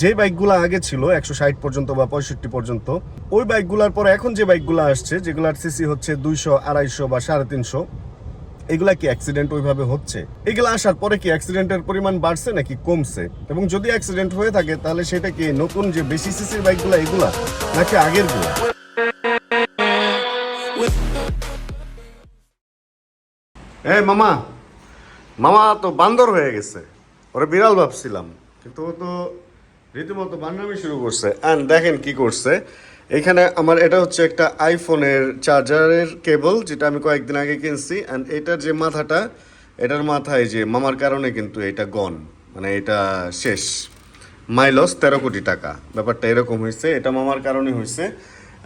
যে বাইকগুলো আগে ছিল 160 পর্যন্ত বা 65 পর্যন্ত, ওই বাইকগুলোর পরে এখন যে বাইকগুলো আসছে যেগুলার সিসি হচ্ছে 200, 250 বা 350, এগুলা কি অ্যাক্সিডেন্ট ওইভাবে হচ্ছে? এগুলা আসার পরে কি অ্যাক্সিডেন্টের পরিমাণ বাড়ছে নাকি কমছে? এবং যদি অ্যাক্সিডেন্ট হয়ে থাকে তাহলে সেটা কি নতুন যে বেশি সিসির বাইকগুলো এগুলা নাকি আগেরগুলো? মামা মামা তো বান্দর হয়ে গেছে, ওরা বিড়াল ভাবছিলাম, কিন্তু ও তো রীতিমতো বান্নামি শুরু করছে। অ্যান্ড দেখেন কি করছে এখানে। আমার এটা হচ্ছে একটা আইফোনের চার্জারের কেবল, যেটা আমি কয়েকদিন আগে কিনছি। অ্যান্ড এটার যে মাথাটা, এটার মাথায় যে মামার কারণে কিন্তু এটা গন, মানে এটা শেষ, মাইলস 13 কোটি টাকা। ব্যাপারটা এরকম হয়েছে, এটা মামার কারণে হয়েছে।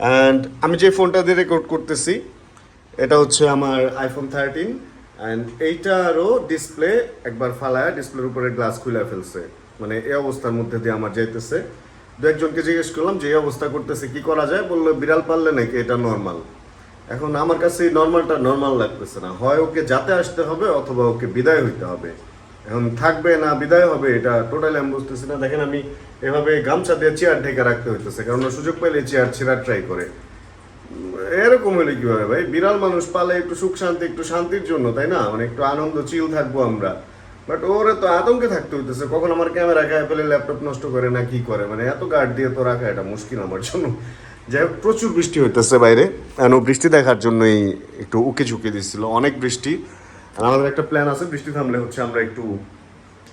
অ্যান্ড আমি যে ফোনটা দিয়ে রেকর্ড করতেছি এটা হচ্ছে আমার আইফোন 13। অ্যান্ড এইটারও ডিসপ্লে একবার ফালায় ডিসপ্লের উপরে গ্লাস খুলে ফেলছে, মানে এই অবস্থার মধ্যে দিয়ে আমার যাইতেছে। দু একজনকে জিজ্ঞেস করলাম যে এই অবস্থা করতেছে কি করা যায়, বললো বিড়াল পারলে নাকি এটা নর্মাল। এখন আমার কাছে এই নর্মালটা নর্মাল লাগতেছে না, হয় ওকে যাতে আসতে হবে অথবা ওকে বিদায় হইতে হবে। এখন থাকবে না বিদায় হবে এটা টোটালি আমি বুঝতেছি না। দেখেন আমি এভাবে গামছা দিয়ে চেয়ার ঢেকে রাখতে হইতেছে, কারণ সুযোগ পাইলে চেয়ার ছেঁড়ার ট্রাই করে। এরকম হলে কিভাবে ভাই? বিড়াল মানুষ পালে একটু সুখ শান্তি, একটু শান্তির জন্য, তাই না? মানে একটু আনন্দ চিল থাকবো আমরা, বাট ওরে তো আতঙ্কে থাকতে হইতেছে, কখন আমার ক্যামেরা গায়ে ফেলে ল্যাপটপ নষ্ট করে না কি করে, মানে এত গার্ড দিয়ে তো রাখা এটা মুশকিল আমার জন্য। যাই হোক, প্রচুর বৃষ্টি হইতেছে বাইরে, ও বৃষ্টি দেখার জন্যই একটু উকে ঝুঁকে দিচ্ছিল, অনেক বৃষ্টি। আর আমাদের একটা প্ল্যান আছে, বৃষ্টি থামলে হচ্ছে আমরা একটু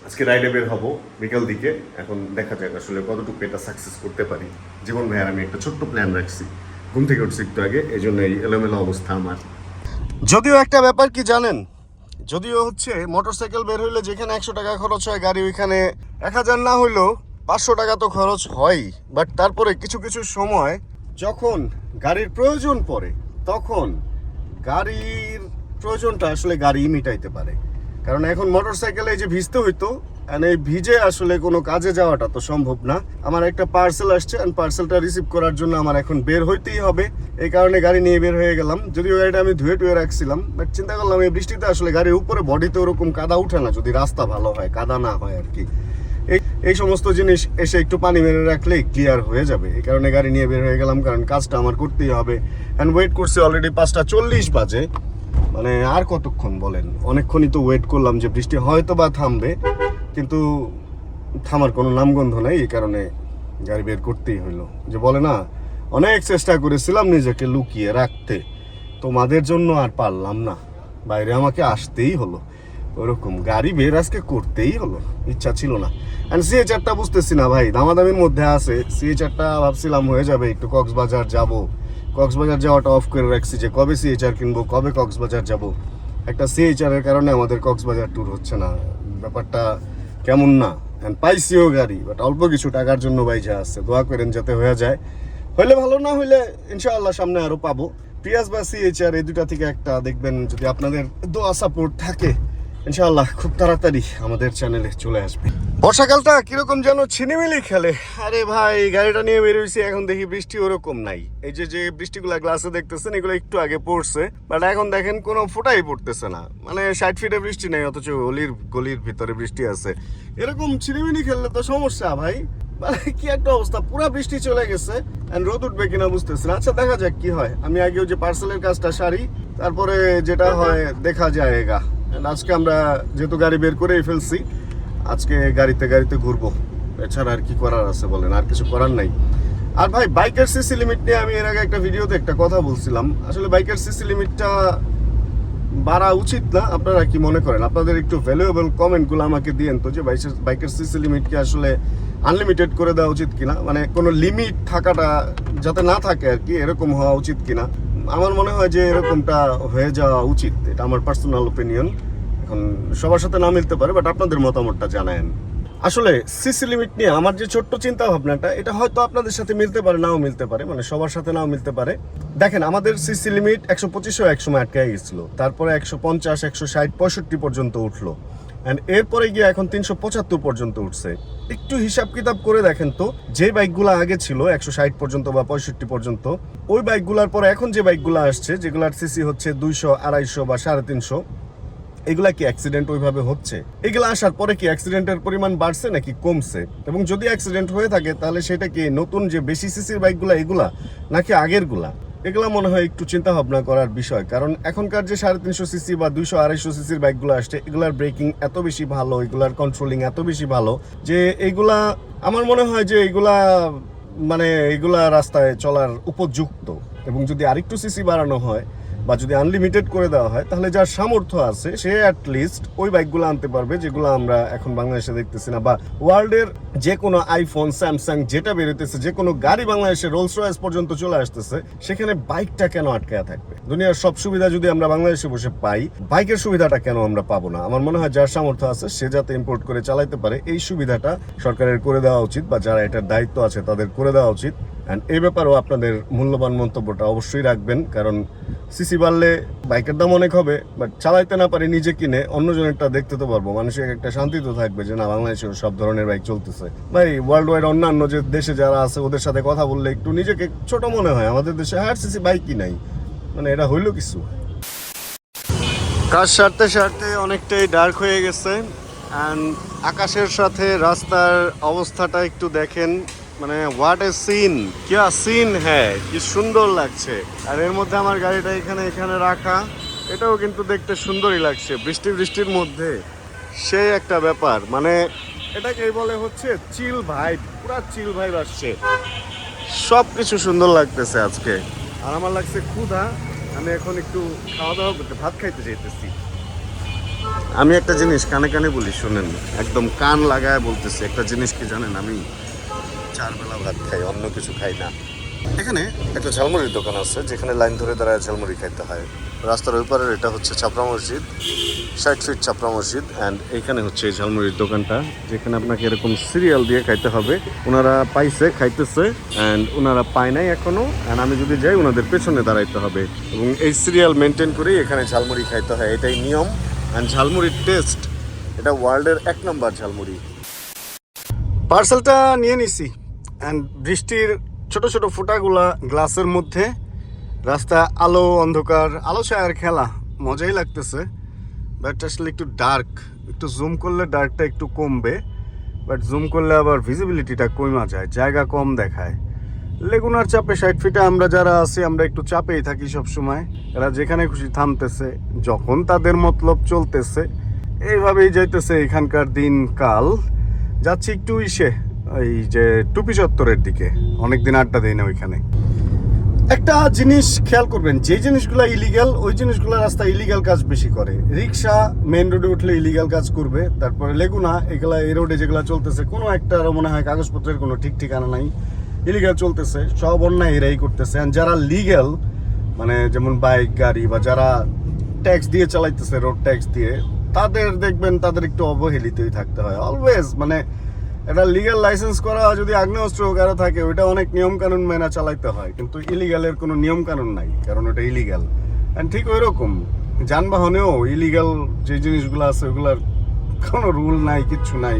আজকে রাইডে বের হবো বিকেল দিকে। এখন দেখা যাক আসলে কতটুকু এটা সাকসেস করতে পারি। জীবন ভাইয়ার আমি একটা ছোট্ট প্ল্যান রাখছি, ঘুম থেকে উঠছি একটু আগে, এই জন্য এই এলোমেলো অবস্থা আমার। যদিও একটা ব্যাপার কি জানেন, যদিও হচ্ছে মোটরসাইকেল বের হইলে যেখানে 100 টাকা খরচ হয়, গাড়ি ওইখানে 1000 না হইলেও 500 টাকা তো খরচ হয়। বাট তারপরে কিছু কিছু সময় যখন গাড়ির প্রয়োজন পড়ে, তখন গাড়ির প্রয়োজনটা আসলে গাড়ি মিটাইতে পারে। কারণ এখন মোটরসাইকেলে যে ভিজতে হইতো, এই ভিজে আসলে কোনো কাজে যাওয়াটা তো সম্ভব না। আমার একটা পার্সেল আসছে, পার্সেলটা রিসিভ করার জন্য আমার এখন বের হইতেই হবে। এই কারণে গাড়ি নিয়ে বের হয়ে গেলাম। যদিও গাড়িটা আমি ধুয়ে টুয়ে রাখছিলাম, বাট চিন্তা করলাম এই বৃষ্টিতে আসলে গাড়ির উপরে বডিতে ওরকম কাদা উঠে না, যদি রাস্তা ভালো হয়, কাদা না হয় আর কি। এই সমস্ত জিনিস এসে একটু পানি মেরে রাখলে ক্লিয়ার হয়ে যাবে। এই কারণে গাড়ি নিয়ে বের হয়ে গেলাম, কারণ কাজটা আমার করতেই হবে। অ্যান্ড ওয়েট করছি অলরেডি 5:40 বাজে, মানে আর কতক্ষণ বলেন? অনেকক্ষণই তো ওয়েট করলাম যে বৃষ্টি হয়তো বা থামবে, কিন্তু থামার কোনো নামগন্ধ নেই। এই কারণে গাড়ি বের করতেই হইলো। যে বলে না, অনেক চেষ্টা করেছিলাম নিজেকে লুকিয়ে রাখতে, তোমাদের জন্য আর পারলাম না, বাইরে আমাকে আসতেই হলো। ওরকম গাড়ি বের আজকে করতেই হলো, ইচ্ছা ছিল না। অ্যান্ড CH-4টা বুঝতেছি না ভাই, দামাদামির মধ্যে আছে। CH-4টা ভাবছিলাম হয়ে যাবে, একটু কক্সবাজার যাব, কক্সবাজার যাওয়াটা অফ করে রাখছি যে কবে CH-4 কিনবো, কবে কক্সবাজার যাব। একটা CH-4-এর কারণে আমাদের কক্সবাজার ট্যুর হচ্ছে না, ব্যাপারটা কেমন না? অ্যান্ড পাইছিও গাড়ি, বাট অল্প কিছু টাকার জন্য বাইজা আসছে। দোয়া করেন যাতে হয়ে যায়, হইলে ভালো, না হইলে ইনশাআল্লাহ সামনে আরও পাবো। পিয়াজ বা CH-4 এই দুটা থেকে একটা দেখবেন, যদি আপনাদের দোয়া সাপোর্ট থাকে ইনশাআল্লাহ খুব তাড়াতাড়ি আমাদের চ্যানেলে চলে আসবে। বর্ষাকালটা কিরকম যেন ছিনিমিলি খেলে। আরে ভাই, গাড়িটা নিয়ে বেরোইছি, এখন দেখি বৃষ্টি ওরকম নাই। এই যে বৃষ্টিগুলা গ্লাসে দেখতেছেন, এগুলো একটু আগে পড়ছে, বাট এখন দেখেন কোনো ফোঁটাই পড়তেছে না। মানে 60 ফিটে বৃষ্টি নেই, অথচ গলির ভিতরে বৃষ্টি আছে। এরকম ছিনিমিনি খেললে তো সমস্যা ভাই, মানে কি একটা অবস্থা। পুরো বৃষ্টি চলে গেছে, রোদ উঠবে কিনা বুঝতেছি না। আচ্ছা দেখা যাক কি হয়। আমি আগেও যে পার্সেলের কাজটা সারি, তারপরে যেটা হয় দেখা যায়গা। আজকে আমরা যেহেতু গাড়ি বের করেই ফেলছি, আজকে গাড়িতে ঘুরবো, এছাড়া আর কি করার আছে বলেন? আর কিছু করার নাই। আর ভাই, বাইকের সিসি লিমিট নিয়ে আমি এর আগে একটা ভিডিওতে একটা কথা বলছিলাম। আসলে বাইকের সিসি লিমিটটা বাড়া উচিত না। আপনারা কি মনে করেন? আপনাদের একটু ভ্যালুয়েবল কমেন্টগুলো আমাকে দিয়েন তো, যে বাইকের সিসি লিমিট কি আসলে আনলিমিটেড করে দেওয়া উচিত কিনা, মানে কোনো লিমিট থাকাটা যাতে না থাকে আর কি, এরকম হওয়া উচিত কিনা। আমার মনে হয় যে এরকমটা হয়ে যাওয়া উচিত, এটা আমার পার্সোনাল ওপিনিয়ন। এখন সবার সাথে না মিলতে পারে, বাট আপনাদের মতামতটা জানায়েন। আসলে সিসি লিমিট নিয়ে আমার যে ছোট্ট চিন্তা ভাবনাটা, এটা হয়তো আপনাদের সাথে মিলতে পারে, নাও মিলতে পারে, মানে সবার সাথে নাও মিলতে পারে। দেখেন, আমাদের সিসি লিমিট 125 এক সময় আটকে গেছিল, তারপরে 150, 160, 65 পর্যন্ত উঠলো, অ্যান্ড এরপরে গিয়ে এখন 375 পর্যন্ত উঠছে। একটু হিসাব কিতাব করে দেখেন তো, যে বাইকগুলো আগে ছিল 160 পর্যন্ত বা 65 পর্যন্ত, ওই বাইকগুলোর পরে এখন যে বাইকগুলো আসছে যেগুলার সিসি হচ্ছে 200, 250 বা 350, এগুলা কি অ্যাক্সিডেন্ট ওইভাবে হচ্ছে? এগুলা আসার পরে কি অ্যাক্সিডেন্টের পরিমাণ বাড়ছে নাকি কমছে? এবং যদি অ্যাক্সিডেন্ট হয়ে থাকে তাহলে সেটা কি নতুন যে বেশি সিসির বাইকগুলা এগুলা নাকি আগেরগুলা? এগুলা মনে হয় একটু চিন্তা ভাবনা করার বিষয়, কারণ এখনকার যে 350 সিসি বা 200-250 সিসির বাইকগুলো আসছে এগুলার ব্রেকিং এত বেশি ভালো, এগুলার কন্ট্রোলিং এত বেশি ভালো যে এগুলা আমার মনে হয় যে এগুলা মানে এগুলা রাস্তায় চলার উপযুক্ত। এবং যদি আরেকটু সিসি বাড়ানো হয় বা যদি আনলিমিটেড করে দেওয়া হয় তাহলে যার সামর্থ্য আছে সে অ্যাটলিস্ট ওই বাইকগুলো আনতে পারবে যেগুলো আমরা এখন বাংলাদেশে দেখতেছি না, বা ওয়ার্ল্ডের যে কোনো আইফোন, স্যামসাং যেটা বেরোতেছে, যে কোনো গাড়ি বাংলাদেশে রোলস রয়েস পর্যন্ত চলে আসতেছে, সেখানে বাইকটা কেন আটকায়া থাকবে? দুনিয়ার সব সুবিধা যদি আমরা বাংলাদেশে বসে পাই, বাইকের সুবিধাটা কেন আমরা পাবো না? আমার মনে হয় যার সামর্থ্য আছে সে যাতে ইম্পোর্ট করে চালাইতে পারে এই সুবিধাটা সরকারের করে দেওয়া উচিত, বা যারা এটার দায়িত্ব আছে তাদের করে দেওয়া উচিত। অ্যান্ড এই ব্যাপারেও আপনাদের মূল্যবান মন্তব্যটা অবশ্যই রাখবেন, কারণ সিসি বাড়লে বাইকের দাম অনেক হবে, বাট চালাইতে না পারি নিজে কিনে অন্যজনেরটা দেখতে তো পারবো, মানুষের একটা শান্তি তো থাকবে যে না বাংলাদেশে সব ধরনের বাইক চলতেছে। ভাই ওয়ার্ল্ড ওয়াইড অন্যান্য যে দেশে যারা আছে ওদের সাথে কথা বললে একটু নিজেকে ছোট মনে হয়। আমাদের দেশে হায়ার সিসি বাইকই নাই, মানে এটা হইলো কিছু। কাজ সারতে সারতে অনেকটাই ডার্ক হয়ে গেছে, অ্যান্ড আকাশের সাথে রাস্তার অবস্থাটা একটু দেখেন, মানে হোয়াট এ সিন, কিয়া সিন হ্যাঁ, কি সুন্দর লাগছে। আর এর মধ্যে আমার গাড়িটা এখানে রাখা, এটাও কিন্তু দেখতে সুন্দরই লাগছে বৃষ্টির মধ্যে। সেই একটা ব্যাপার, মানে এটাকেই বলে হচ্ছে চিল ভাইব, পুরা চিল ভাইব আসছে, সব কিছু সুন্দর লাগতেছে আজকে। আর আমার লাগছে ক্ষুধা, আমি এখন একটু খাওয়া দাওয়া করতে, ভাত খাইতে চাইতেছি। আমি একটা জিনিস কানে কানে বলি, শোনেন, একদম কান লাগায় বলতেছি, একটা জিনিস কি জানেন, আমি 4 বেলা ভাত খাই, অন্য কিছু খাই না। এখানে একটা ঝালমুড়ির দোকান আছে যেখানে লাইন ধরে দাঁড়ায় ঝালমুড়ি খাইতে হয়। রাস্তার ওই পারের এটা হচ্ছে ছাপড়া মসজিদ, 60 ফিট ছাপড়া মসজিদ। অ্যান্ড এইখানে হচ্ছে এই ঝালমুড়ির দোকানটা, যেখানে আপনাকে এরকম সিরিয়াল দিয়ে খাইতে হবে। ওনারা পাইছে, খাইতেছে, অ্যান্ড ওনারা পায় নাই এখনো। অ্যান্ড আমি যদি যাই ওনাদের পেছনে দাঁড়াইতে হবে, এবং এই সিরিয়াল মেনটেন করেই এখানে ঝালমুড়ি খাইতে হয়, এটাই নিয়ম। অ্যান্ড ঝালমুড়ির টেস্ট, এটা ওয়ার্ল্ডের 1 নম্বর ঝালমুড়ি। পার্সেলটা নিয়ে নিছি, অ্যান্ড বৃষ্টির ছোট ছোট ফোঁটাগুলা গ্লাসের মধ্যে, রাস্তা আলো অন্ধকার, আলো ছায়ার খেলা, মজাই লাগতেছে। বাট আসলে একটু ডার্ক, একটু জুম করলে ডার্কটা একটু কমবে, বাট জুম করলে আবার ভিজিবিলিটিটা কমা যায়, জায়গা কম দেখায়। লেগুনার চাপে 60 ফিটে আমরা যারা আছি আমরা একটু চাপেই থাকি সব সময়। এরা যেখানে খুশি থামতেছে, যখন তাদের মতলব চলতেছে, এইভাবেই যাইতেছে এখানকার দিন কাল। যাচ্ছি একটু এই যে টুপি চত্বরের দিকে, অনেকদিন আড্ডা দেই না ওইখানে। একটা জিনিস খেয়াল করবেন, যে জিনিসগুলো ইলিগাল ওই জিনিসগুলো রাস্তা ইলিগাল কাজ বেশি করে। রিক্সা মেন রোডে উঠলে ইলিগাল কাজ করবে, তারপরে লেগুনা এগুলা এই রোডে যেগুলো চলতেছে কোনো একটা মনে হয় কাগজপত্রের কোনো ঠিক ঠিকানা নাই, ইলিগাল চলতেছে, সব অন্যায় এরাই করতেছে। আর যারা লিগ্যাল, মানে যেমন বাইক গাড়ি বা যারা ট্যাক্স দিয়ে চালাইতেছে, রোড ট্যাক্স দিয়ে, তাদের দেখবেন তাদের একটু অবহেলিতই থাকতে হয় অলওয়েজ। মানে এটা লিগ্যাল লাইসেন্স করা যদি আগ্নেয়াস্ত্র কারো থাকে ওইটা অনেক নিয়ম কানুন মেনে চালাইতে হয়, কিন্তু ইলিগালের কোনো নিয়ম কানুন নাই, কারণ ওটা ইলিগাল। অ্যান্ড ঠিক ওই রকম যানবাহনেও ইলিগাল যে জিনিসগুলো আছে ওগুলার কোনো রুল নাই, কিচ্ছু নাই।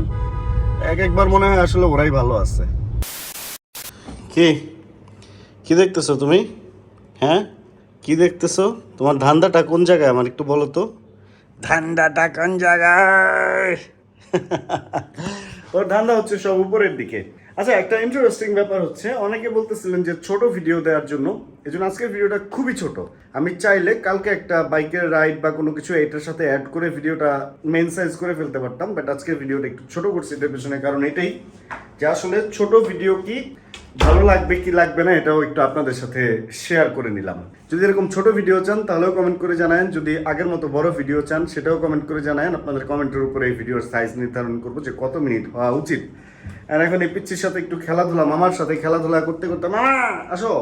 একবার মনে হয় আসলে ওরাই ভালো আছে। কি দেখতেছো তুমি? হ্যাঁ, কি দেখতেছো? তোমার ধান্দাটা কোন জায়গায় আমার একটু বলো তো। ধান্দাটা কোন জায়গায়? ওর ধান্দা হচ্ছে সব উপরের দিকে। আচ্ছা, একটা ইন্টারেস্টিং ব্যাপার হচ্ছে, অনেকে বলতেছিলেন যে ছোট ভিডিও দেওয়ার জন্য, এজন্য আজকের ভিডিওটা খুবই ছোট। আমি চাইলে কালকে একটা বাইকের রাইড বা কোনো কিছু এটার সাথে অ্যাড করে ভিডিওটা মেন সাইজ করে ফেলতে পারতাম, বাট আজকের ভিডিওটা একটু ছোট করছি এটার পেছনে কারণ এটাই যে আসলে ছোট ভিডিও কি ভালো লাগবে কি লাগবে না এটাও একটু আপনাদের সাথে শেয়ার করে নিলাম। যদি এরকম ছোট ভিডিও চান তাহলেও কমেন্ট করে জানায়েন, যদি আগের মতো বড় ভিডিও চান সেটাও কমেন্ট করে জানায়েন। আপনাদের কমেন্টের উপরে এই ভিডিওর সাইজ নির্ধারণ করবো যে কত মিনিট হওয়া উচিত। আর এখন এই পিচ্ছির সাথে একটু খেলাধুলা, মামার সাথে খেলাধুলা করতে করতে, মামা আসো,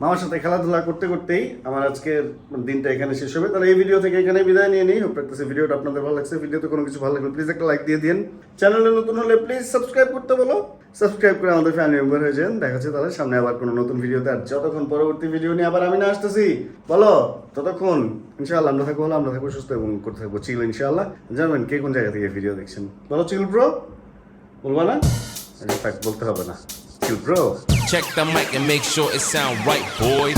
মামার সাথে খেলাধুলা করতে করতেই আমার আজকের দিনটা এখানে শেষ হবে। তাহলে এই ভিডিও থেকে এখানে বিদায় নিয়ে নিই। হোপ রাখতেছি ভিডিওটা আপনাদের ভালো লাগছে। ভিডিওতে কোনো কিছু ভালো লাগলে প্লিজ একটা লাইক দিয়ে দিন। চ্যানেলে নতুন হলে প্লিজ সাবস্ক্রাইব করতে বলো, সাবস্ক্রাইব করে আমাদের ফ্যামিলি মেম্বার হয়ে যান। দেখা হচ্ছে তাহলে সামনে আবার কোনো নতুন ভিডিওতে। আর যতক্ষণ পরবর্তী ভিডিও নিয়ে আবার আমি না আসতেছি বলো, ততক্ষণ ইনশাআল্লাহ আমরা থাকবো সুস্থ এবং করতে থাকবো চিল ইনশাআল্লাহ। জানবেন কে কোন জায়গা থেকে ভিডিও দেখছেন, বলো চিল ব্রো, বলবা না? বলতে হবে না, chill bro. Check the mic and make sure it sound right, boys.